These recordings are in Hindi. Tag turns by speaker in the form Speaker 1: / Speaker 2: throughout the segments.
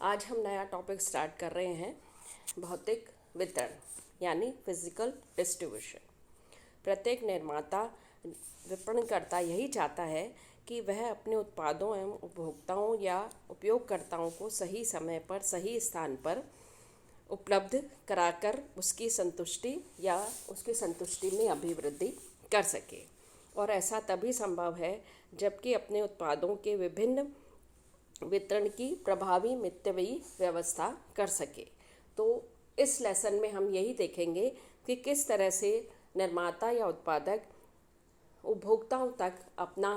Speaker 1: आज हम नया टॉपिक स्टार्ट कर रहे हैं, भौतिक वितरण यानी फिजिकल डिस्ट्रीब्यूशन। प्रत्येक निर्माता विपणनकर्ता यही चाहता है कि वह अपने उत्पादों एवं उपभोक्ताओं या उपयोगकर्ताओं को सही समय पर सही स्थान पर उपलब्ध कराकर उसकी संतुष्टि या उसकी संतुष्टि में अभिवृद्धि कर सके। और ऐसा तभी संभव है जबकि अपने उत्पादों के विभिन्न वितरण की प्रभावी मितव्ययी व्यवस्था कर सके। तो इस लेसन में हम यही देखेंगे कि किस तरह से निर्माता या उत्पादक उपभोक्ताओं तक अपना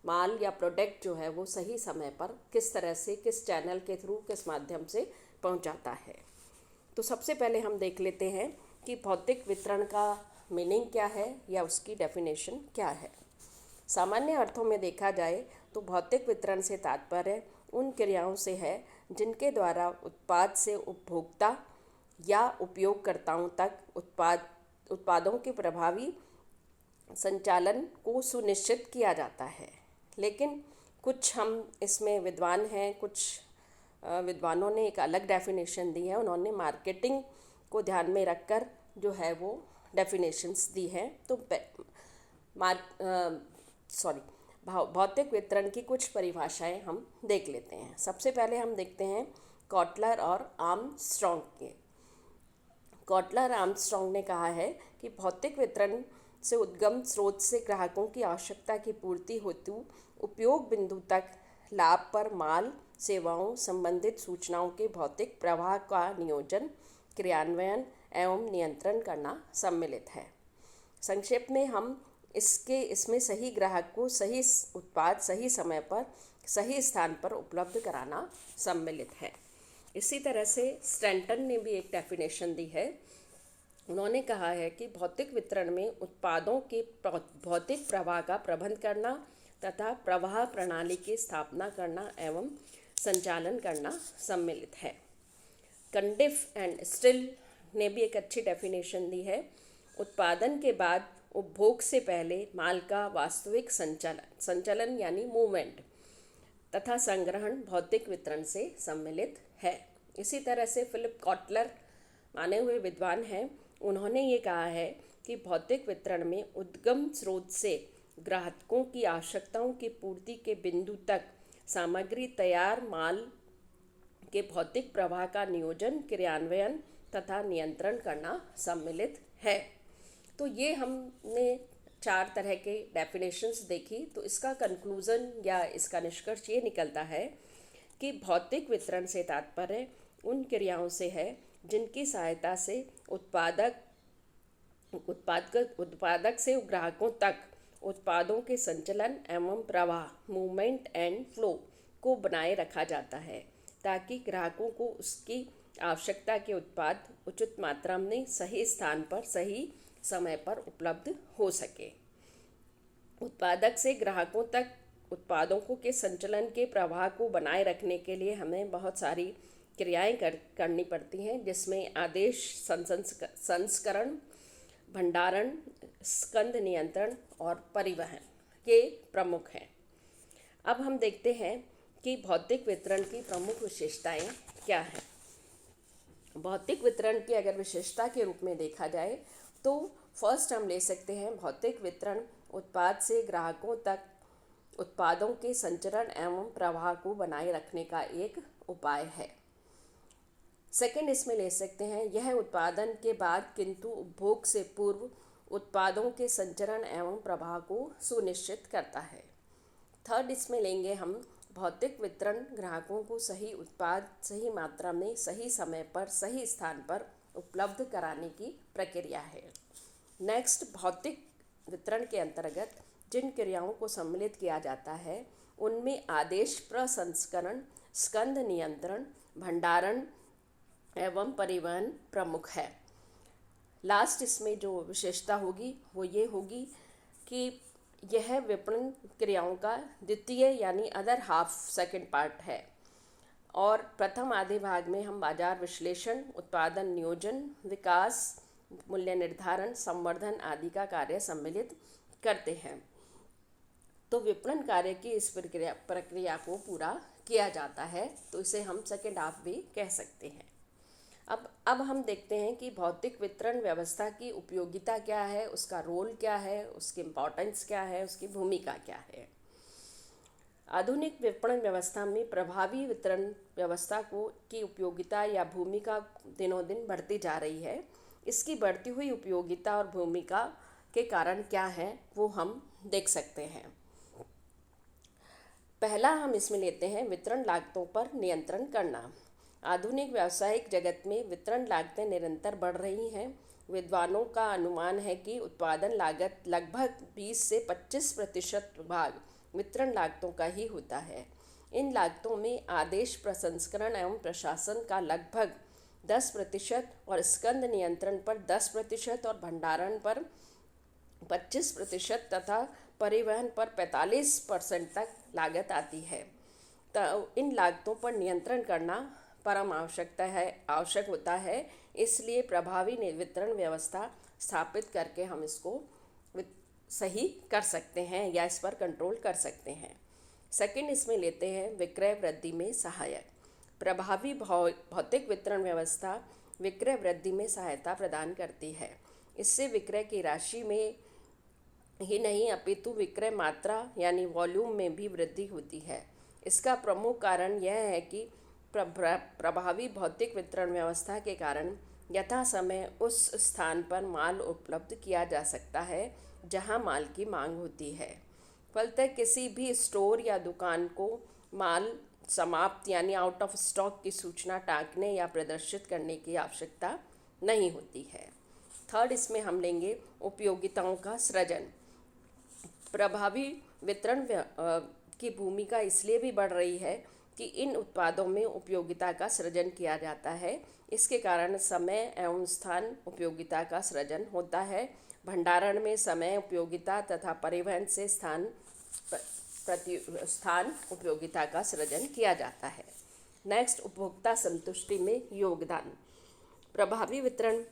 Speaker 1: माल या प्रोडक्ट जो है वो सही समय पर किस तरह से, किस चैनल के थ्रू, किस माध्यम से पहुंचाता है। तो सबसे पहले हम देख लेते हैं कि भौतिक वितरण का मीनिंग क्या है या उसकी डेफिनेशन क्या है। सामान्य अर्थों में देखा जाए तो भौतिक वितरण से तात्पर्य उन क्रियाओं से है जिनके द्वारा उत्पाद से उपभोक्ता या उपयोगकर्ताओं तक उत्पादों के प्रभावी संचालन को सुनिश्चित किया जाता है। लेकिन कुछ हम इसमें विद्वान हैं, कुछ विद्वानों ने एक अलग डेफिनेशन दी है। उन्होंने मार्केटिंग को ध्यान में रखकर जो है वो डेफिनेशंस दी हैं। तो भौतिक वितरण की कुछ परिभाषाएं हम देख लेते हैं। सबसे पहले हम देखते हैं कॉटलर और आर्मस्ट्रॉन्ग के। कॉटलर आर्मस्ट्रॉन्ग ने कहा है कि भौतिक वितरण से उद्गम स्रोत से ग्राहकों की आवश्यकता की पूर्ति हेतु उपयोग बिंदु तक लाभ पर माल, सेवाओं, संबंधित सूचनाओं के भौतिक प्रवाह का नियोजन, क्रियान्वयन एवं नियंत्रण करना सम्मिलित है। संक्षेप में हम इसमें सही ग्राहक को सही उत्पाद सही समय पर सही स्थान पर उपलब्ध कराना सम्मिलित है। इसी तरह से स्टैंटन ने भी एक डेफिनेशन दी है। उन्होंने कहा है कि भौतिक वितरण में उत्पादों के भौतिक प्रवाह का प्रबंध करना तथा प्रवाह प्रणाली की स्थापना करना एवं संचालन करना सम्मिलित है। कंडिफ एंड स्टिल ने भी एक अच्छी डेफिनेशन दी है। उत्पादन के बाद उपभोग से पहले माल का वास्तविक संचलन यानी मूवमेंट तथा संग्रहण भौतिक वितरण से सम्मिलित है। इसी तरह से फिलिप कॉटलर माने हुए विद्वान हैं। उन्होंने ये कहा है कि भौतिक वितरण में उद्गम स्रोत से ग्राहकों की आवश्यकताओं की पूर्ति के बिंदु तक सामग्री तैयार माल के भौतिक प्रवाह का नियोजन, क्रियान्वयन तथा नियंत्रण करना सम्मिलित है। तो ये हमने 4 तरह के डेफिनेशंस देखी। तो इसका कंक्लूज़न या इसका निष्कर्ष ये निकलता है कि भौतिक वितरण से तात्पर्य उन क्रियाओं से है जिनकी सहायता से उत्पादक से ग्राहकों तक उत्पादों के संचलन एवं प्रवाह मूवमेंट एंड फ्लो को बनाए रखा जाता है ताकि ग्राहकों को उसकी आवश्यकता के उत्पाद उचित मात्रा में सही स्थान पर सही समय पर उपलब्ध हो सके। उत्पादक से ग्राहकों तक उत्पादों के संचलन के प्रवाह को बनाए रखने के लिए हमें बहुत सारी क्रियाएं करनी पड़ती हैं, जिसमें आदेश संस्करण, भंडारण, स्कंद नियंत्रण और परिवहन के प्रमुख हैं। अब हम देखते हैं कि भौतिक वितरण की प्रमुख विशेषताएं क्या हैं। भौतिक वितरण की अगर विशेषता के रूप में देखा जाए तो फर्स्ट हम ले सकते हैं भौतिक वितरण उत्पाद से ग्राहकों तक उत्पादों के संचरण एवं प्रवाह को बनाए रखने का एक उपाय है। सेकंड इसमें ले सकते हैं यह उत्पादन के बाद किंतु उपभोग से पूर्व उत्पादों के संचरण एवं प्रवाह को सुनिश्चित करता है। थर्ड इसमें लेंगे हम भौतिक वितरण ग्राहकों को सही उत्पाद सही मात्रा में सही समय पर सही स्थान पर उपलब्ध कराने की प्रक्रिया है। नेक्स्ट, भौतिक वितरण के अंतर्गत जिन क्रियाओं को सम्मिलित किया जाता है उनमें आदेश प्रसंस्करण, स्कंद नियंत्रण, भंडारण एवं परिवहन प्रमुख है। लास्ट इसमें जो विशेषता होगी वो ये होगी कि यह विपणन क्रियाओं का द्वितीय यानी अदर हाफ सेकंड पार्ट है और प्रथम आधे भाग में हम बाजार विश्लेषण, उत्पादन नियोजन, विकास, मूल्य निर्धारण, संवर्धन आदि का कार्य सम्मिलित करते हैं। तो विपणन कार्य की इस प्रक्रिया को पूरा किया जाता है, तो इसे हम सेकेंड हाफ भी कह सकते हैं। अब हम देखते हैं कि भौतिक वितरण व्यवस्था की उपयोगिता क्या है, उसका रोल क्या है, उसकी इम्पोर्टेंस क्या है, उसकी भूमिका क्या है। आधुनिक विपणन व्यवस्था में प्रभावी वितरण व्यवस्था की उपयोगिता या भूमिका दिनों दिन बढ़ती जा रही है। इसकी बढ़ती हुई उपयोगिता और भूमिका के कारण क्या है वो हम देख सकते हैं। पहला हम इसमें लेते हैं वितरण लागतों पर नियंत्रण करना। आधुनिक व्यावसायिक जगत में वितरण लागतें निरंतर बढ़ रही हैं। विद्वानों का अनुमान है कि उत्पादन लागत लगभग 20 से 25% भाग वितरण लागतों का ही होता है। इन लागतों में आदेश प्रसंस्करण एवं प्रशासन का लगभग 10% और स्कंद नियंत्रण पर 10% और भंडारण पर 25% तथा परिवहन पर 45% तक लागत आती है। तो इन लागतों पर नियंत्रण करना परम आवश्यक होता है। इसलिए प्रभावी वितरण व्यवस्था स्थापित करके हम इसको सही कर सकते हैं या इस पर कंट्रोल कर सकते हैं। सेकंड इसमें लेते हैं विक्रय वृद्धि में सहायक। प्रभावी भौतिक वितरण व्यवस्था विक्रय वृद्धि में सहायता प्रदान करती है। इससे विक्रय की राशि में ही नहीं अपितु विक्रय मात्रा यानी वॉल्यूम में भी वृद्धि होती है। इसका प्रमुख कारण यह है कि प्रभावी भौतिक वितरण व्यवस्था के कारण यथा समय उस स्थान पर माल उपलब्ध किया जा सकता है जहां माल की मांग होती है। फलतः किसी भी स्टोर या दुकान को माल समाप्त यानी आउट ऑफ स्टॉक की सूचना टांकने या प्रदर्शित करने की आवश्यकता नहीं होती है। थर्ड इसमें हम लेंगे उपयोगिताओं का सृजन। प्रभावी वितरण की भूमिका इसलिए भी बढ़ रही है कि इन उत्पादों में उपयोगिता का सृजन किया जाता है। इसके कारण समय एवं स्थान उपयोगिता का सृजन होता है। भंडारण में समय उपयोगिता तथा परिवहन से स्थान उपयोगिता का सृजन किया जाता है। नेक्स्ट, उपभोक्ता संतुष्टि में योगदान। प्रभावी वितरण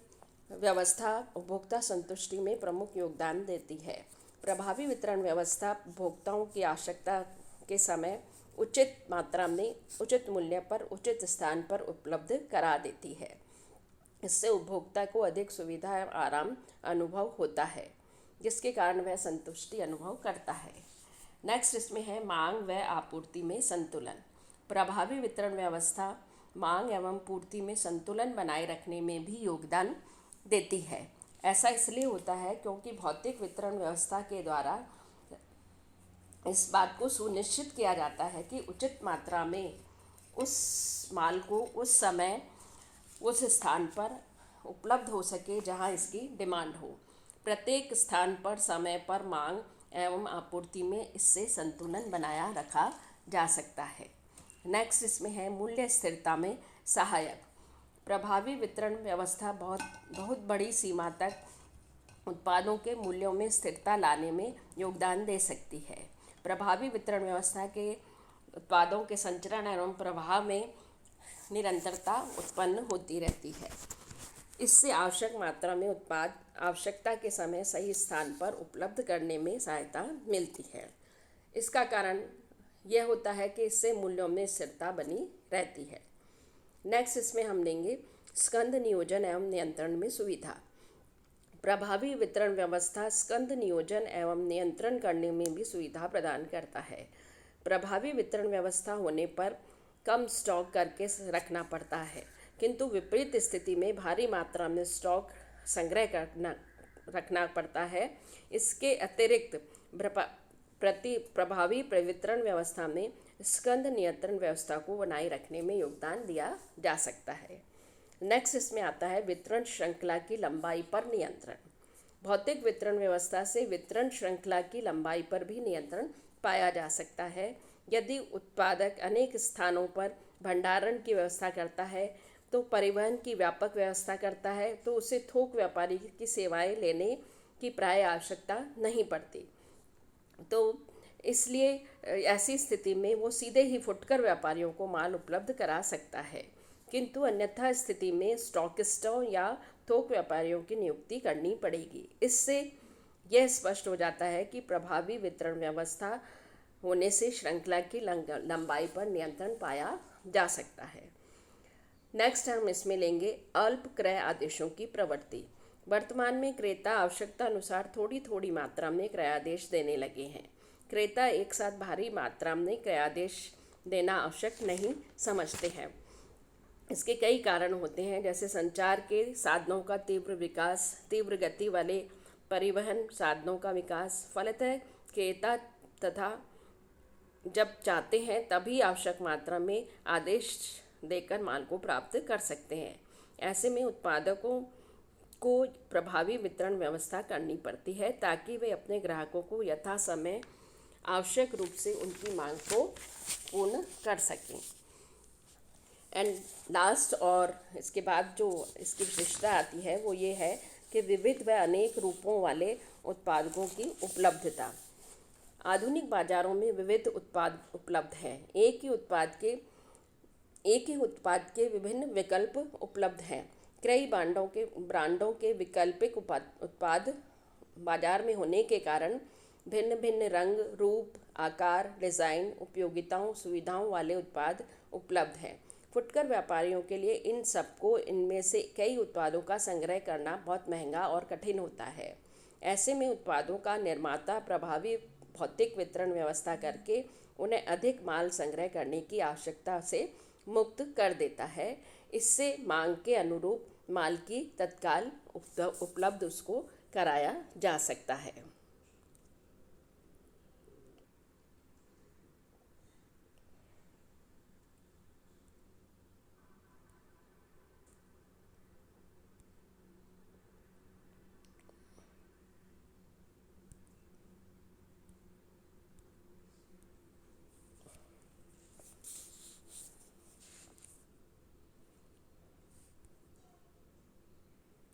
Speaker 1: व्यवस्था उपभोक्ता संतुष्टि में प्रमुख योगदान देती है। प्रभावी वितरण व्यवस्था उपभोक्ताओं की आवश्यकता के समय उचित मात्रा में उचित मूल्य पर उचित स्थान पर उपलब्ध करा देती है। इससे उपभोक्ता को अधिक सुविधा एवं आराम अनुभव होता है, जिसके कारण वह संतुष्टि अनुभव करता है। नेक्स्ट इसमें है मांग व आपूर्ति में संतुलन। प्रभावी वितरण व्यवस्था मांग एवं पूर्ति में संतुलन बनाए रखने में भी योगदान देती है। ऐसा इसलिए होता है क्योंकि भौतिक वितरण व्यवस्था के द्वारा इस बात को सुनिश्चित किया जाता है कि उचित मात्रा में उस माल को उस समय उस स्थान पर उपलब्ध हो सके जहां इसकी डिमांड हो। प्रत्येक स्थान पर समय पर मांग एवं आपूर्ति में इससे संतुलन बनाया रखा जा सकता है। नेक्स्ट इसमें है मूल्य स्थिरता में सहायक। प्रभावी वितरण व्यवस्था बहुत बड़ी सीमा तक उत्पादों के मूल्यों में स्थिरता लाने में योगदान दे सकती है। प्रभावी वितरण व्यवस्था के उत्पादों के संचरण एवं प्रवाह में निरंतरता उत्पन्न होती रहती है। इससे आवश्यक मात्रा में उत्पाद आवश्यकता के समय सही स्थान पर उपलब्ध करने में सहायता मिलती है। इसका कारण यह होता है कि इससे मूल्यों में स्थिरता बनी रहती है। नेक्स्ट इसमें हम लेंगे स्कंद नियोजन एवं नियंत्रण में सुविधा। प्रभावी वितरण व्यवस्था स्कंद नियोजन एवं नियंत्रण करने में भी सुविधा प्रदान करता है। प्रभावी वितरण व्यवस्था होने पर कम स्टॉक करके रखना पड़ता है, किंतु विपरीत स्थिति में भारी मात्रा में स्टॉक संग्रह रखना पड़ता है। इसके अतिरिक्त प्रभावी वितरण व्यवस्था में स्कंद नियंत्रण व्यवस्था को बनाए रखने में योगदान दिया जा सकता है। नेक्स्ट इसमें आता है वितरण श्रृंखला की लंबाई पर नियंत्रण। भौतिक वितरण व्यवस्था से वितरण श्रृंखला की लंबाई पर भी नियंत्रण पाया जा सकता है। यदि उत्पादक अनेक स्थानों पर भंडारण की व्यवस्था करता है तो परिवहन की व्यापक व्यवस्था करता है, तो उसे थोक व्यापारी की सेवाएं लेने की प्राय आवश्यकता नहीं पड़ती। तो इसलिए ऐसी स्थिति में वो सीधे ही फुटकर व्यापारियों को माल उपलब्ध करा सकता है, किंतु अन्यथा स्थिति में स्टॉकिस्टों या थोक व्यापारियों की नियुक्ति करनी पड़ेगी। इससे यह स्पष्ट हो जाता है कि प्रभावी वितरण व्यवस्था होने से श्रृंखला की लंबाई पर नियंत्रण पाया जा सकता है। नेक्स्ट हम इसमें लेंगे अल्प क्रय आदेशों की प्रवृत्ति। वर्तमान में क्रेता आवश्यकता अनुसार थोड़ी थोड़ी मात्रा में क्रयादेश देने लगे हैं। क्रेता एक साथ भारी मात्रा में क्रयादेश देना आवश्यक नहीं समझते हैं। इसके कई कारण होते हैं, जैसे संचार के साधनों का तीव्र विकास, तीव्र गति वाले परिवहन साधनों का विकास। फलतः क्रेता तथा जब चाहते हैं तभी आवश्यक मात्रा में आदेश देकर माल को प्राप्त कर सकते हैं। ऐसे में उत्पादकों को प्रभावी वितरण व्यवस्था करनी पड़ती है ताकि वे अपने ग्राहकों को यथा समय आवश्यक रूप से उनकी मांग को पूर्ण कर सकें। एंड लास्ट और इसके बाद जो इसकी विशेषता आती है वो ये है कि विविध व अनेक रूपों वाले उत्पादकों की उपलब्धता। आधुनिक बाजारों में विविध उत्पाद उपलब्ध हैं। एक ही उत्पाद के विभिन्न विकल्प उपलब्ध हैं। कई ब्रांडों के वैकल्पिक उत्पाद बाजार में होने के कारण भिन्न भिन्न रंग, रूप, आकार, डिज़ाइन, उपयोगिताओं, सुविधाओं वाले उत्पाद उपलब्ध हैं। फुटकर व्यापारियों के लिए इन सबको इनमें से कई उत्पादों का संग्रह करना बहुत महंगा और कठिन होता है। ऐसे में उत्पादों का निर्माता प्रभावी भौतिक वितरण व्यवस्था करके उन्हें अधिक माल संग्रह करने की आवश्यकता से मुक्त कर देता है। इससे मांग के अनुरूप माल की तत्काल उपलब्ध उसको कराया जा सकता है।